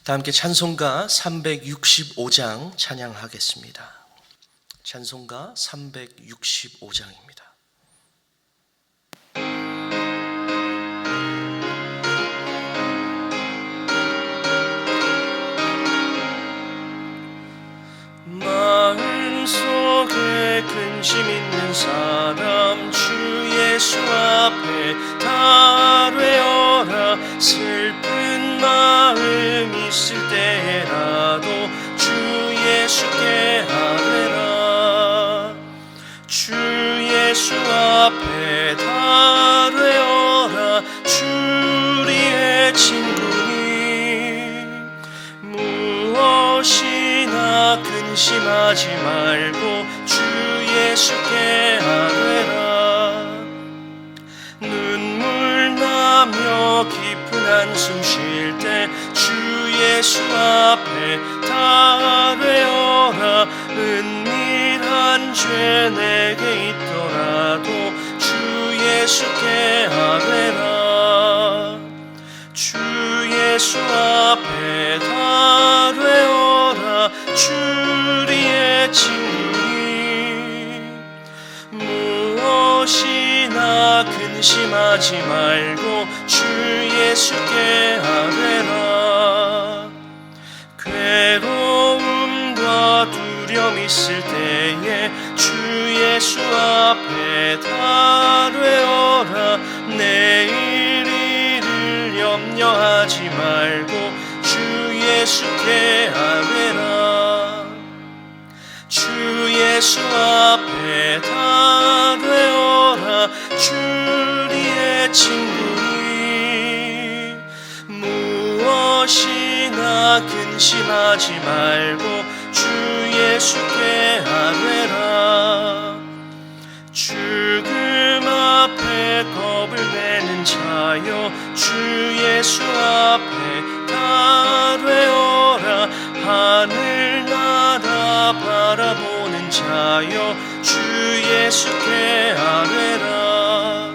다 함께 찬송가 365장 찬양하겠습니다. 찬송가 365장입니다. 마음속에 근심 있는 사람 주 예수 앞에 다 되어라. 슬픈 마음 있을 때라도 주 예수께 아뢰라. 주 예수 앞에 다 되어라. 주 우리의 친구니 무엇이나 근심하지 말고 주 예수께 아뢰라. 눈물 나며 깊은 한숨 쉴 때 주 예수 앞에 다 되어라. 은밀한 죄 내게 있더라도 주 예수께 아뢰라. 주 예수 앞에 다 되어라. 주 우리의 친구니 무엇이나 근심하지 말고 주 예수께 아뢰라. 괴로움과 두려움 있을 때에 주 예수 앞에 다 되어라. 내일 일을 염려하지 말고 주 예수께 아뢰라. 주 예수 앞에 다 되어라. 주 우리의 친구니 무엇이나 근심하지 말고 주 예수께 아뢰라. 죽음 앞에 겁을 내는 자여 주 예수 앞에 다 되어라. 하늘나라 바라보는 자여 주 예수께 아뢰라.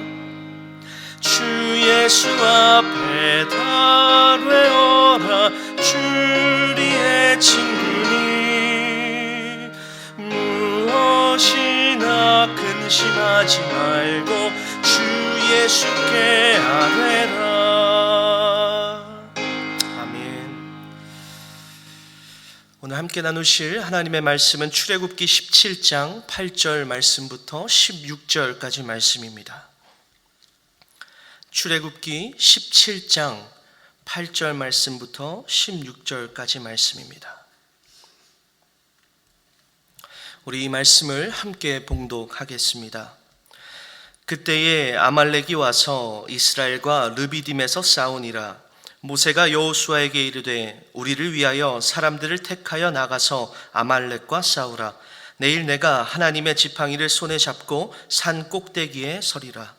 주 예수 앞에 다 되어라. 주 우리의 친구니 무엇이나 근심하지 말고 주 예수께 아뢰라. 아멘. 오늘 함께 나누실 하나님의 말씀은 출애굽기 17장 8절 말씀부터 16절까지 말씀입니다. 출애굽기 17장 8절 말씀부터 16절까지 말씀입니다. 우리 이 말씀을 함께 봉독하겠습니다. 그때에 아말렉이 와서 이스라엘과 르비딤에서 싸우니라. 모세가 여호수아에게 이르되 우리를 위하여 사람들을 택하여 나가서 아말렉과 싸우라. 내일 내가 하나님의 지팡이를 손에 잡고 산 꼭대기에 서리라.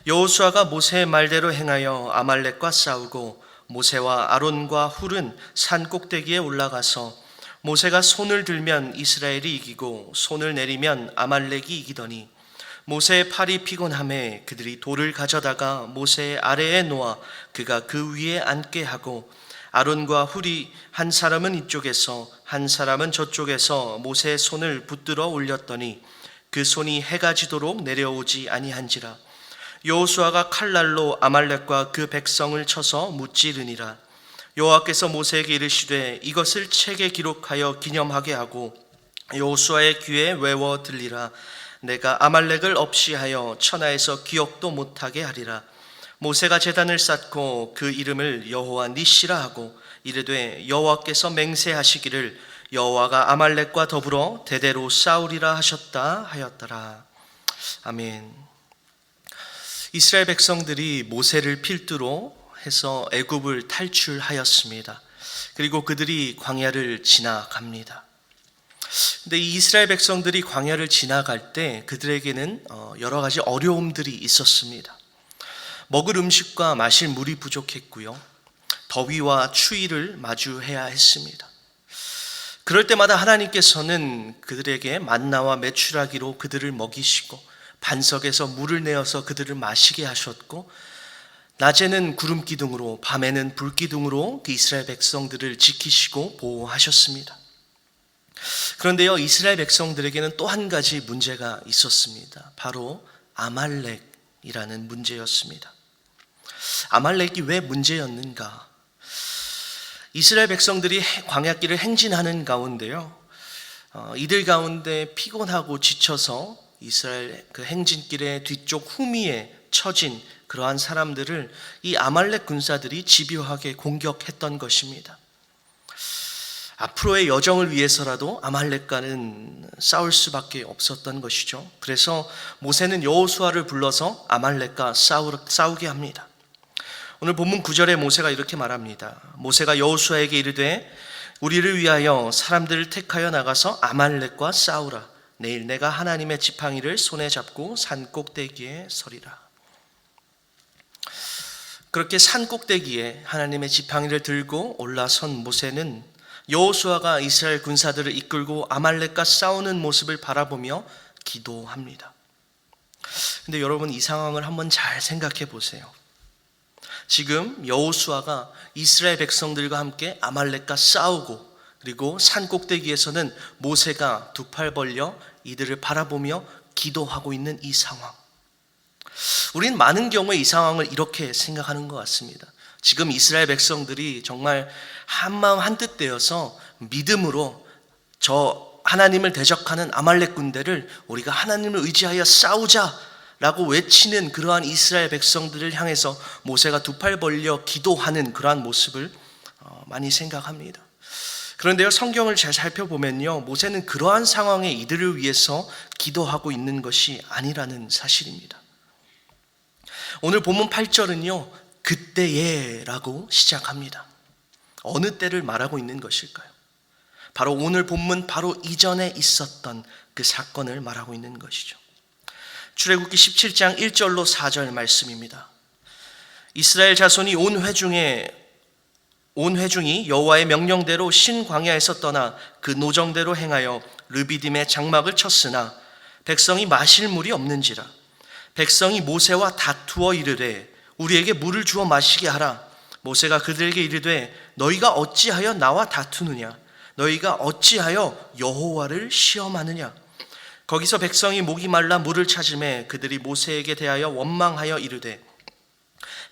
여호수아가 모세의 말대로 행하여 아말렉과 싸우고 모세와 아론과 훌은 산 꼭대기에 올라가서 모세가 손을 들면 이스라엘이 이기고 손을 내리면 아말렉이 이기더니 모세의 팔이 피곤하매 그들이 돌을 가져다가 모세의 아래에 놓아 그가 그 위에 앉게 하고 아론과 훌이 한 사람은 이쪽에서 한 사람은 저쪽에서 모세의 손을 붙들어 올렸더니 그 손이 해가 지도록 내려오지 아니한지라. 여호수아가 칼날로 아말렉과 그 백성을 쳐서 무찌르니라. 여호와께서 모세에게 이르시되 이것을 책에 기록하여 기념하게 하고 여호수아의 귀에 외워 들리라. 내가 아말렉을 없이 하여 천하에서 기억도 못하게 하리라. 모세가 제단을 쌓고 그 이름을 여호와 니시라 하고 이르되 여호와께서 맹세하시기를 여호와가 아말렉과 더불어 대대로 싸우리라 하셨다 하였더라. 아멘. 이스라엘 백성들이 모세를 필두로 해서 애굽을 탈출하였습니다. 그리고 그들이 광야를 지나갑니다. 근데 이 이스라엘 백성들이 광야를 지나갈 때 그들에게는 여러 가지 어려움들이 있었습니다. 먹을 음식과 마실 물이 부족했고요. 더위와 추위를 마주해야 했습니다. 그럴 때마다 하나님께서는 그들에게 만나와 메추라기로 그들을 먹이시고 반석에서 물을 내어서 그들을 마시게 하셨고 낮에는 구름 기둥으로 밤에는 불 기둥으로 그 이스라엘 백성들을 지키시고 보호하셨습니다. 그런데요, 이스라엘 백성들에게는 또 한 가지 문제가 있었습니다. 바로 아말렉이라는 문제였습니다. 아말렉이 왜 문제였는가? 이스라엘 백성들이 광야길을 행진하는 가운데요, 이들 가운데 피곤하고 지쳐서 이스라엘 그 행진길의 뒤쪽 후미에 처진 그러한 사람들을 이 아말렉 군사들이 집요하게 공격했던 것입니다. 앞으로의 여정을 위해서라도 아말렉과는 싸울 수밖에 없었던 것이죠. 그래서 모세는 여호수아를 불러서 아말렉과 싸우게 합니다. 오늘 본문 9절에 모세가 이렇게 말합니다. 모세가 여호수아에게 이르되 우리를 위하여 사람들을 택하여 나가서 아말렉과 싸우라. 내일 내가 하나님의 지팡이를 손에 잡고 산 꼭대기에 서리라. 그렇게 산 꼭대기에 하나님의 지팡이를 들고 올라선 모세는 여호수아가 이스라엘 군사들을 이끌고 아말렉과 싸우는 모습을 바라보며 기도합니다. 근데 여러분, 이 상황을 한번 잘 생각해 보세요. 지금 여호수아가 이스라엘 백성들과 함께 아말렉과 싸우고, 그리고 산 꼭대기에서는 모세가 두 팔 벌려 이들을 바라보며 기도하고 있는 이 상황. 우린 많은 경우에 이 상황을 이렇게 생각하는 것 같습니다. 지금 이스라엘 백성들이 정말 한마음 한뜻 되어서 믿음으로 저 하나님을 대적하는 아말렉 군대를 우리가 하나님을 의지하여 싸우자라고 외치는 그러한 이스라엘 백성들을 향해서 모세가 두 팔 벌려 기도하는 그러한 모습을 많이 생각합니다. 그런데요, 성경을 잘 살펴보면요, 모세는 그러한 상황에 이들을 위해서 기도하고 있는 것이 아니라는 사실입니다. 오늘 본문 8절은요, 그때에 라고 시작합니다. 어느 때를 말하고 있는 것일까요? 바로 오늘 본문 바로 이전에 있었던 그 사건을 말하고 있는 것이죠. 출애굽기 17장 1절로 4절 말씀입니다. 이스라엘 자손이 온 회중이 여호와의 명령대로 신 광야에서 떠나 그 노정대로 행하여 르비딤의 장막을 쳤으나 백성이 마실 물이 없는지라. 백성이 모세와 다투어 이르되 우리에게 물을 주어 마시게 하라. 모세가 그들에게 이르되 너희가 어찌하여 나와 다투느냐? 너희가 어찌하여 여호와를 시험하느냐? 거기서 백성이 목이 말라 물을 찾으매 그들이 모세에게 대하여 원망하여 이르되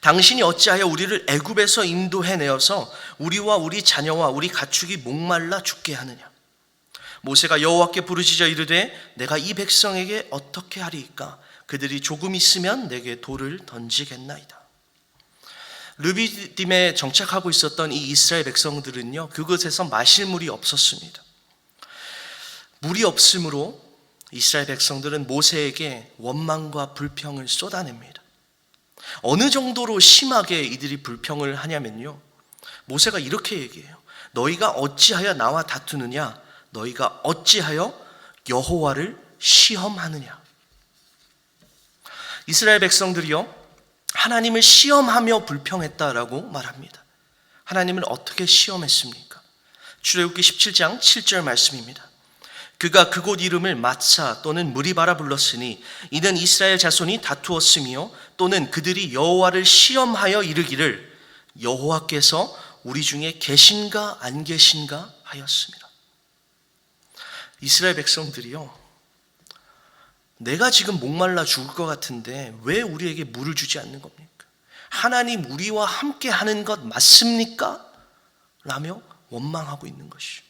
당신이 어찌하여 우리를 애굽에서 인도해내어서 우리와 우리 자녀와 우리 가축이 목말라 죽게 하느냐? 모세가 여호와께 부르짖어 이르되 내가 이 백성에게 어떻게 하리이까? 그들이 조금 있으면 내게 돌을 던지겠나이다. 르비딤에 정착하고 있었던 이 이스라엘 백성들은요, 그곳에서 마실 물이 없었습니다. 물이 없으므로 이스라엘 백성들은 모세에게 원망과 불평을 쏟아냅니다. 어느 정도로 심하게 이들이 불평을 하냐면요, 모세가 이렇게 얘기해요. 너희가 어찌하여 나와 다투느냐? 너희가 어찌하여 여호와를 시험하느냐? 이스라엘 백성들이요, 하나님을 시험하며 불평했다라고 말합니다. 하나님을 어떻게 시험했습니까? 출애굽기 17장 7절 말씀입니다. 그가 그곳 이름을 마사 또는 무리바라 불렀으니 이는 이스라엘 자손이 다투었으며 또는 그들이 여호와를 시험하여 이르기를 여호와께서 우리 중에 계신가 안 계신가 하였습니다. 이스라엘 백성들이요, 내가 지금 목말라 죽을 것 같은데 왜 우리에게 물을 주지 않는 겁니까? 하나님 우리와 함께 하는 것 맞습니까? 라며 원망하고 있는 것이죠.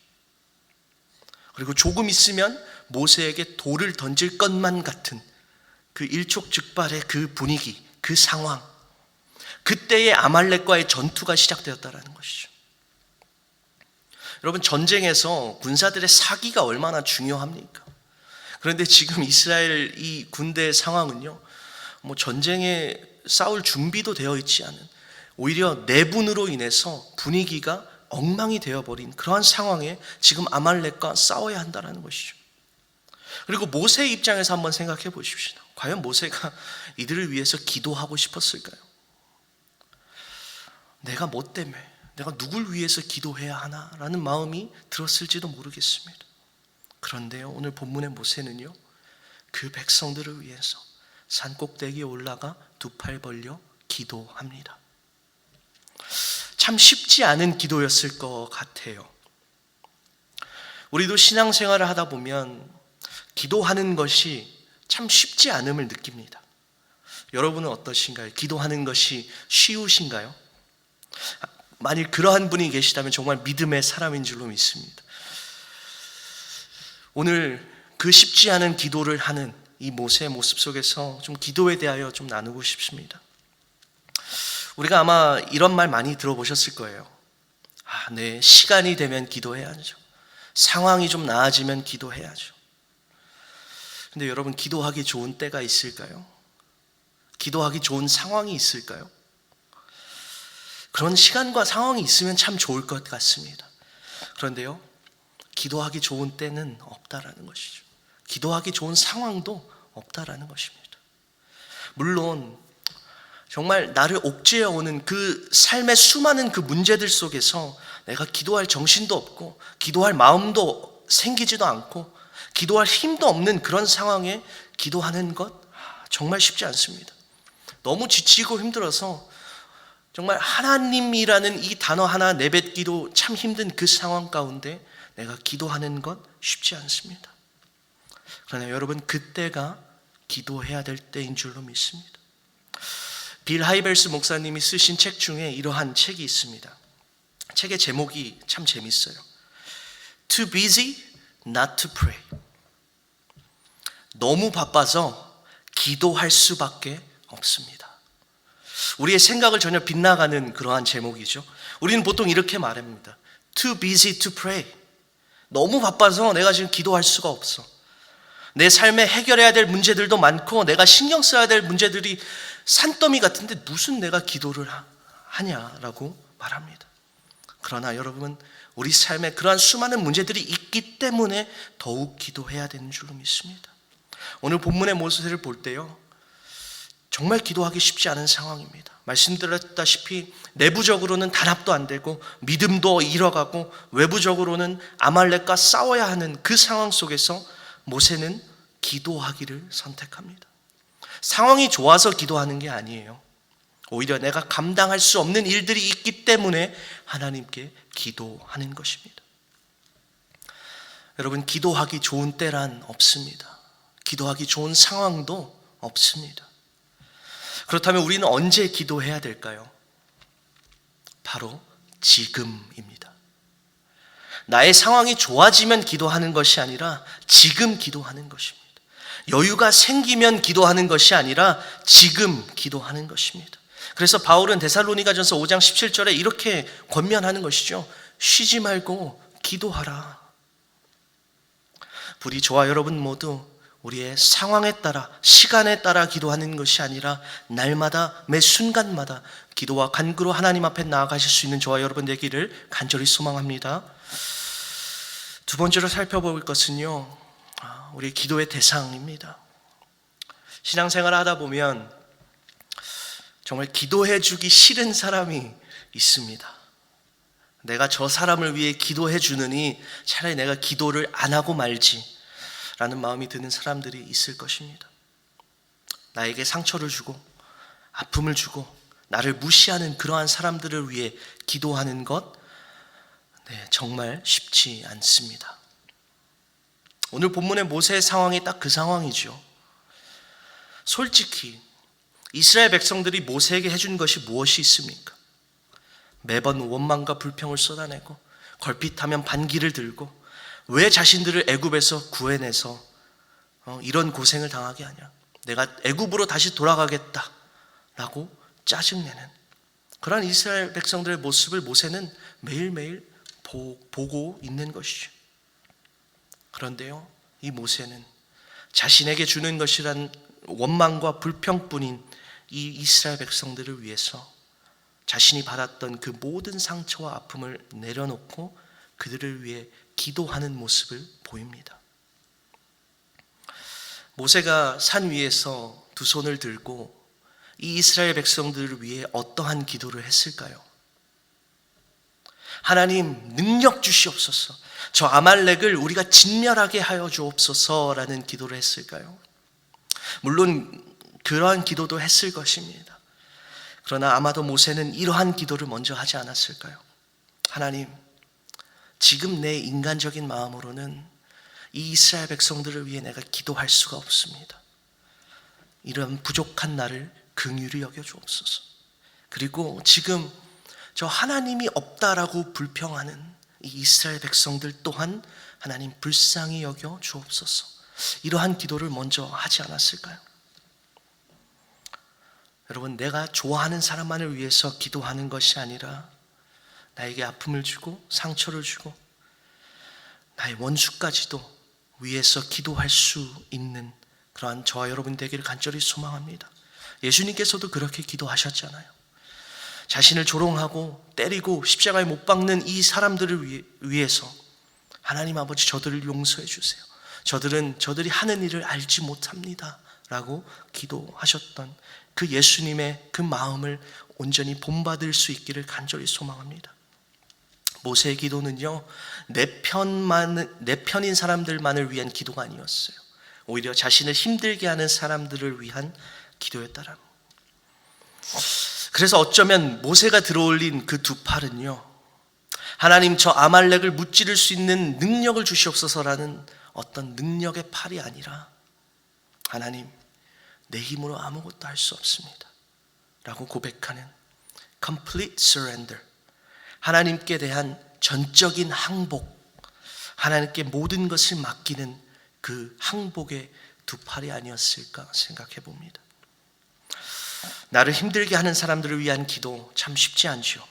그리고 조금 있으면 모세에게 돌을 던질 것만 같은 그 일촉즉발의 그 분위기, 그 상황, 그때의 아말렉과의 전투가 시작되었다는 것이죠. 여러분, 전쟁에서 군사들의 사기가 얼마나 중요합니까? 그런데 지금 이스라엘 이 군대의 상황은요, 전쟁에 싸울 준비도 되어 있지 않은, 오히려 내분으로 인해서 분위기가 엉망이 되어버린 그러한 상황에 지금 아말렉과 싸워야 한다는 것이죠. 그리고 모세의 입장에서 한번 생각해 보십시오. 과연 모세가 이들을 위해서 기도하고 싶었을까요? 내가 뭐 때문에, 내가 누굴 위해서 기도해야 하나라는 마음이 들었을지도 모르겠습니다. 그런데요, 오늘 본문의 모세는요, 그 백성들을 위해서 산 꼭대기에 올라가 두 팔 벌려 기도합니다. 참 쉽지 않은 기도였을 것 같아요. 우리도 신앙생활을 하다 보면 기도하는 것이 참 쉽지 않음을 느낍니다. 여러분은 어떠신가요? 기도하는 것이 쉬우신가요? 만일 그러한 분이 계시다면 정말 믿음의 사람인 줄로 믿습니다. 오늘 그 쉽지 않은 기도를 하는 이 모세의 모습 속에서 좀 기도에 대하여 좀 나누고 싶습니다. 우리가 아마 이런 말 많이 들어보셨을 거예요. 네, 시간이 되면 기도해야죠. 상황이 좀 나아지면 기도해야죠. 근데 여러분, 기도하기 좋은 때가 있을까요? 기도하기 좋은 상황이 있을까요? 그런 시간과 상황이 있으면 참 좋을 것 같습니다. 그런데요, 기도하기 좋은 때는 없다라는 것이죠. 기도하기 좋은 상황도 없다라는 것입니다. 물론 정말 나를 옥죄어 오는 그 삶의 수많은 그 문제들 속에서 내가 기도할 정신도 없고 기도할 마음도 생기지도 않고 기도할 힘도 없는 그런 상황에 기도하는 것 정말 쉽지 않습니다. 너무 지치고 힘들어서 정말 하나님이라는 이 단어 하나 내뱉기도 참 힘든 그 상황 가운데 내가 기도하는 것 쉽지 않습니다. 그러나 여러분, 그때가 기도해야 될 때인 줄로 믿습니다. 빌 하이벨스 목사님이 쓰신 책 중에 이러한 책이 있습니다. 책의 제목이 참 재밌어요. Too busy not to pray. 너무 바빠서 기도할 수밖에 없습니다. 우리의 생각을 전혀 빗나가는 그러한 제목이죠. 우리는 보통 이렇게 말합니다. Too busy to pray. 너무 바빠서 내가 지금 기도할 수가 없어. 내 삶에 해결해야 될 문제들도 많고 내가 신경 써야 될 문제들이 산더미 같은데 무슨 내가 기도를 하냐라고 말합니다. 그러나 여러분, 우리 삶에 그러한 수많은 문제들이 있기 때문에 더욱 기도해야 되는 줄로 믿습니다. 오늘 본문의 모습을 볼 때요, 정말 기도하기 쉽지 않은 상황입니다. 말씀드렸다시피 내부적으로는 단합도 안 되고 믿음도 잃어가고 외부적으로는 아말렉과 싸워야 하는 그 상황 속에서 모세는 기도하기를 선택합니다. 상황이 좋아서 기도하는 게 아니에요. 오히려 내가 감당할 수 없는 일들이 있기 때문에 하나님께 기도하는 것입니다. 여러분, 기도하기 좋은 때란 없습니다. 기도하기 좋은 상황도 없습니다. 그렇다면 우리는 언제 기도해야 될까요? 바로 지금입니다. 나의 상황이 좋아지면 기도하는 것이 아니라 지금 기도하는 것입니다. 여유가 생기면 기도하는 것이 아니라 지금 기도하는 것입니다. 그래서 바울은 데살로니가전서 5장 17절에 이렇게 권면하는 것이죠. 쉬지 말고 기도하라. 부디 저와 여러분 모두 우리의 상황에 따라, 시간에 따라 기도하는 것이 아니라 날마다, 매 순간마다 기도와 간구로 하나님 앞에 나아가실 수 있는 저와 여러분 되기를 간절히 소망합니다. 두 번째로 살펴볼 것은요, 우리 기도의 대상입니다. 신앙생활을 하다 보면 정말 기도해 주기 싫은 사람이 있습니다. 내가 저 사람을 위해 기도해 주느니 차라리 내가 기도를 안 하고 말지 라는 마음이 드는 사람들이 있을 것입니다. 나에게 상처를 주고 아픔을 주고 나를 무시하는 그러한 사람들을 위해 기도하는 것, 정말 쉽지 않습니다. 오늘 본문의 모세의 상황이 딱 그 상황이죠. 솔직히 이스라엘 백성들이 모세에게 해준 것이 무엇이 있습니까? 매번 원망과 불평을 쏟아내고 걸핏하면 반기를 들고 왜 자신들을 애굽에서 구해내서 이런 고생을 당하게 하냐, 내가 애굽으로 다시 돌아가겠다라고 짜증내는 그러한 이스라엘 백성들의 모습을 모세는 매일매일 보고 있는 것이죠. 그런데요, 이 모세는 자신에게 주는 것이란 원망과 불평뿐인 이 이스라엘 백성들을 위해서 자신이 받았던 그 모든 상처와 아픔을 내려놓고 그들을 위해 기도하는 모습을 보입니다. 모세가 산 위에서 두 손을 들고 이 이스라엘 백성들을 위해 어떠한 기도를 했을까요? 하나님, 능력 주시옵소서, 저 아말렉을 우리가 진멸하게 하여 주옵소서라는 기도를 했을까요? 물론 그러한 기도도 했을 것입니다. 그러나 아마도 모세는 이러한 기도를 먼저 하지 않았을까요? 하나님, 지금 내 인간적인 마음으로는 이 이스라엘 백성들을 위해 내가 기도할 수가 없습니다. 이런 부족한 나를 긍휼히 여겨 주옵소서. 그리고 지금 저 하나님이 없다라고 불평하는 이 이스라엘 백성들 또한 하나님 불쌍히 여겨 주옵소서. 이러한 기도를 먼저 하지 않았을까요? 여러분, 내가 좋아하는 사람만을 위해서 기도하는 것이 아니라 나에게 아픔을 주고 상처를 주고 나의 원수까지도 위해서 기도할 수 있는 그러한 저와 여러분 되기를 간절히 소망합니다. 예수님께서도 그렇게 기도하셨잖아요. 자신을 조롱하고 때리고 십자가에 못 박는 이 사람들을 위해서 하나님 아버지, 저들을 용서해 주세요. 저들이 하는 일을 알지 못합니다 라고 기도하셨던 그 예수님의 그 마음을 온전히 본받을 수 있기를 간절히 소망합니다. 모세의 기도는요, 내 편인 사람들만을 위한 기도가 아니었어요. 오히려 자신을 힘들게 하는 사람들을 위한 기도였다라는. 그래서 어쩌면 모세가 들어올린 그 두 팔은요, 하나님, 저 아말렉을 무찌를 수 있는 능력을 주시옵소서라는 어떤 능력의 팔이 아니라, 하나님, 내 힘으로 아무것도 할 수 없습니다 라고 고백하는 complete surrender, 하나님께 대한 전적인 항복, 하나님께 모든 것을 맡기는 그 항복의 두 팔이 아니었을까 생각해 봅니다. 나를 힘들게 하는 사람들을 위한 기도 참 쉽지 않죠.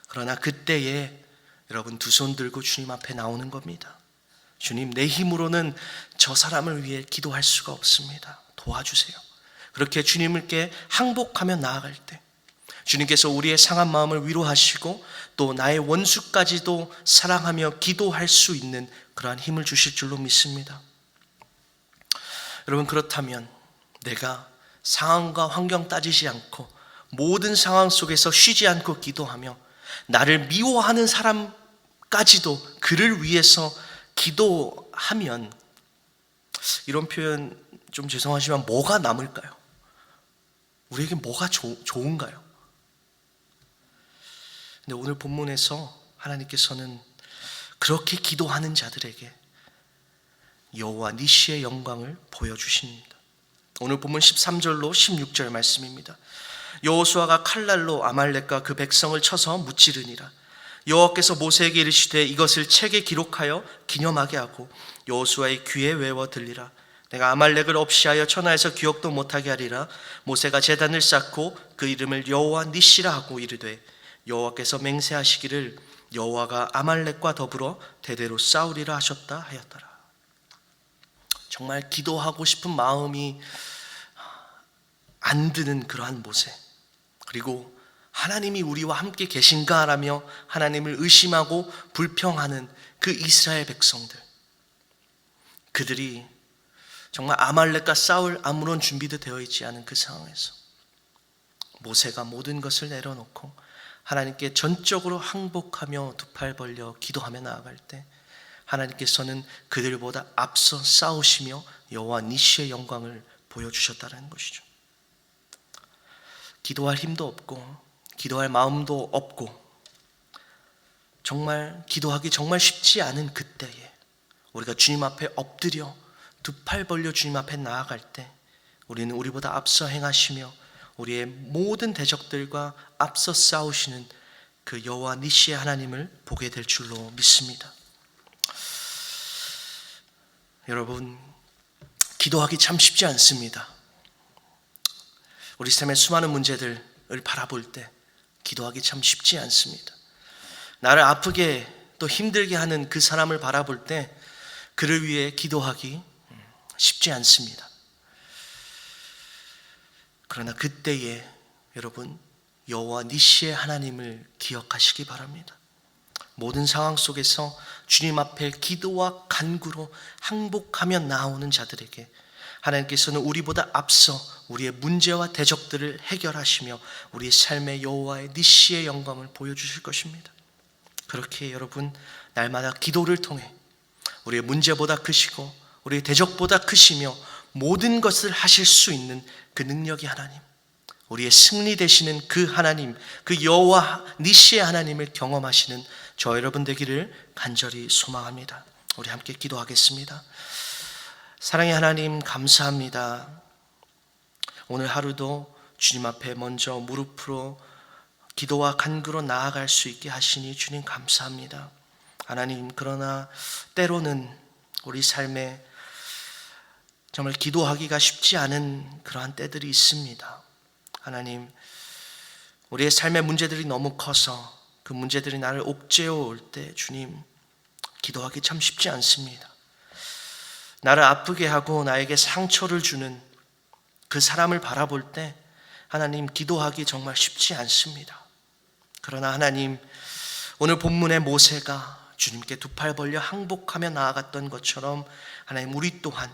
그러나 그때에 여러분 두 손 들고 주님 앞에 나오는 겁니다. 주님, 내 힘으로는 저 사람을 위해 기도할 수가 없습니다. 도와주세요. 그렇게 주님께 항복하며 나아갈 때 주님께서 우리의 상한 마음을 위로하시고 또 나의 원수까지도 사랑하며 기도할 수 있는 그러한 힘을 주실 줄로 믿습니다. 여러분, 그렇다면 내가 상황과 환경 따지지 않고 모든 상황 속에서 쉬지 않고 기도하며 나를 미워하는 사람까지도 그를 위해서 기도하면, 이런 표현 좀 죄송하지만 뭐가 남을까요? 우리에게 뭐가 좋은가요? 근데 오늘 본문에서 하나님께서는 그렇게 기도하는 자들에게 여호와 니시의 영광을 보여주십니다. 오늘 본문 13절로 16절 말씀입니다. 여호수아가 칼날로 아말렉과 그 백성을 쳐서 무찌르니라. 여호와께서 모세에게 이르시되 이것을 책에 기록하여 기념하게 하고 여호수아의 귀에 외워 들리라. 내가 아말렉을 없이하여 천하에서 기억도 못하게 하리라. 모세가 제단을 쌓고 그 이름을 여호와 니시라 하고 이르되 여호와께서 맹세하시기를 여호와가 아말렉과 더불어 대대로 싸우리라 하셨다 하였더라. 정말 기도하고 싶은 마음이 안 드는 그러한 모세, 그리고 하나님이 우리와 함께 계신가라며 하나님을 의심하고 불평하는 그 이스라엘 백성들, 그들이 정말 아말렉과 싸울 아무런 준비도 되어 있지 않은 그 상황에서 모세가 모든 것을 내려놓고 하나님께 전적으로 항복하며 두 팔 벌려 기도하며 나아갈 때 하나님께서는 그들보다 앞서 싸우시며 여호와 니시의 영광을 보여주셨다는 것이죠. 기도할 힘도 없고 기도할 마음도 없고 정말 기도하기 정말 쉽지 않은 그때에 우리가 주님 앞에 엎드려 두 팔 벌려 주님 앞에 나아갈 때 우리는 우리보다 앞서 행하시며 우리의 모든 대적들과 앞서 싸우시는 그 여호와 니시의 하나님을 보게 될 줄로 믿습니다. 여러분, 기도하기 참 쉽지 않습니다. 우리 삶의 수많은 문제들을 바라볼 때 기도하기 참 쉽지 않습니다. 나를 아프게 또 힘들게 하는 그 사람을 바라볼 때 그를 위해 기도하기 쉽지 않습니다. 그러나 그때에 여러분 여호와 니시의 하나님을 기억하시기 바랍니다. 모든 상황 속에서 주님 앞에 기도와 간구로 항복하며 나오는 자들에게 하나님께서는 우리보다 앞서 우리의 문제와 대적들을 해결하시며 우리의 삶의 여호와의 니시의 영광을 보여주실 것입니다. 그렇게 여러분 날마다 기도를 통해 우리의 문제보다 크시고 우리의 대적보다 크시며 모든 것을 하실 수 있는 그 능력이 하나님, 우리의 승리 되시는 그 하나님, 그 여호와 니시의 하나님을 경험하시는 저 여러분 되기를 간절히 소망합니다. 우리 함께 기도하겠습니다. 사랑의 하나님, 감사합니다. 오늘 하루도 주님 앞에 먼저 무릎으로 기도와 간구로 나아갈 수 있게 하시니 주님 감사합니다. 하나님, 그러나 때로는 우리 삶에 정말 기도하기가 쉽지 않은 그러한 때들이 있습니다. 하나님, 우리의 삶의 문제들이 너무 커서 그 문제들이 나를 옥죄어 올 때 주님, 기도하기 참 쉽지 않습니다. 나를 아프게 하고 나에게 상처를 주는 그 사람을 바라볼 때 하나님, 기도하기 정말 쉽지 않습니다. 그러나 하나님, 오늘 본문의 모세가 주님께 두 팔 벌려 항복하며 나아갔던 것처럼 하나님, 우리 또한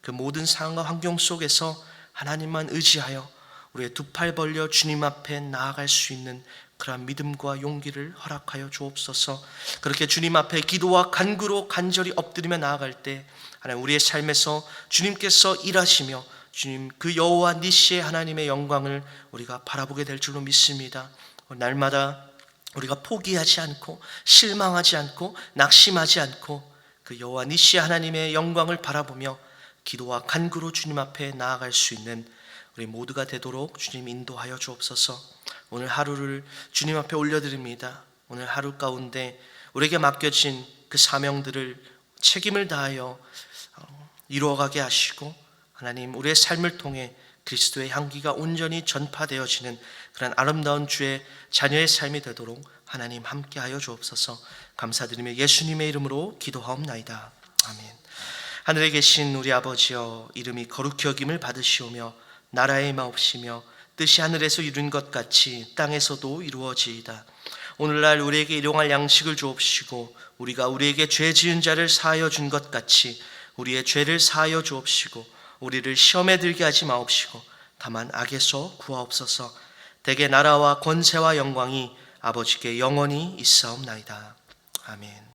그 모든 상황과 환경 속에서 하나님만 의지하여 우리의 두 팔 벌려 주님 앞에 나아갈 수 있는 그러한 믿음과 용기를 허락하여 주옵소서. 그렇게 주님 앞에 기도와 간구로 간절히 엎드리며 나아갈 때 하나님, 우리의 삶에서 주님께서 일하시며 주님 그 여호와 니시의 하나님의 영광을 우리가 바라보게 될 줄로 믿습니다. 날마다 우리가 포기하지 않고 실망하지 않고 낙심하지 않고 그 여호와 니시의 하나님의 영광을 바라보며 기도와 간구로 주님 앞에 나아갈 수 있는 우리 모두가 되도록 주님 인도하여 주옵소서. 오늘 하루를 주님 앞에 올려드립니다. 오늘 하루 가운데 우리에게 맡겨진 그 사명들을 책임을 다하여 이루어가게 하시고 하나님, 우리의 삶을 통해 그리스도의 향기가 온전히 전파되어지는 그런 아름다운 주의 자녀의 삶이 되도록 하나님 함께하여 주옵소서. 감사드리며 예수님의 이름으로 기도하옵나이다. 아멘. 하늘에 계신 우리 아버지여, 이름이 거룩히 여김을 받으시오며 나라의 마옵시며 뜻이 하늘에서 이룬 것 같이 땅에서도 이루어지이다. 오늘날 우리에게 일용할 양식을 주옵시고 우리가 우리에게 죄 지은 자를 사하여 준 것 같이 우리의 죄를 사하여 주옵시고 우리를 시험에 들게 하지 마옵시고 다만 악에서 구하옵소서. 대개 나라와 권세와 영광이 아버지께 영원히 있사옵나이다. 아멘.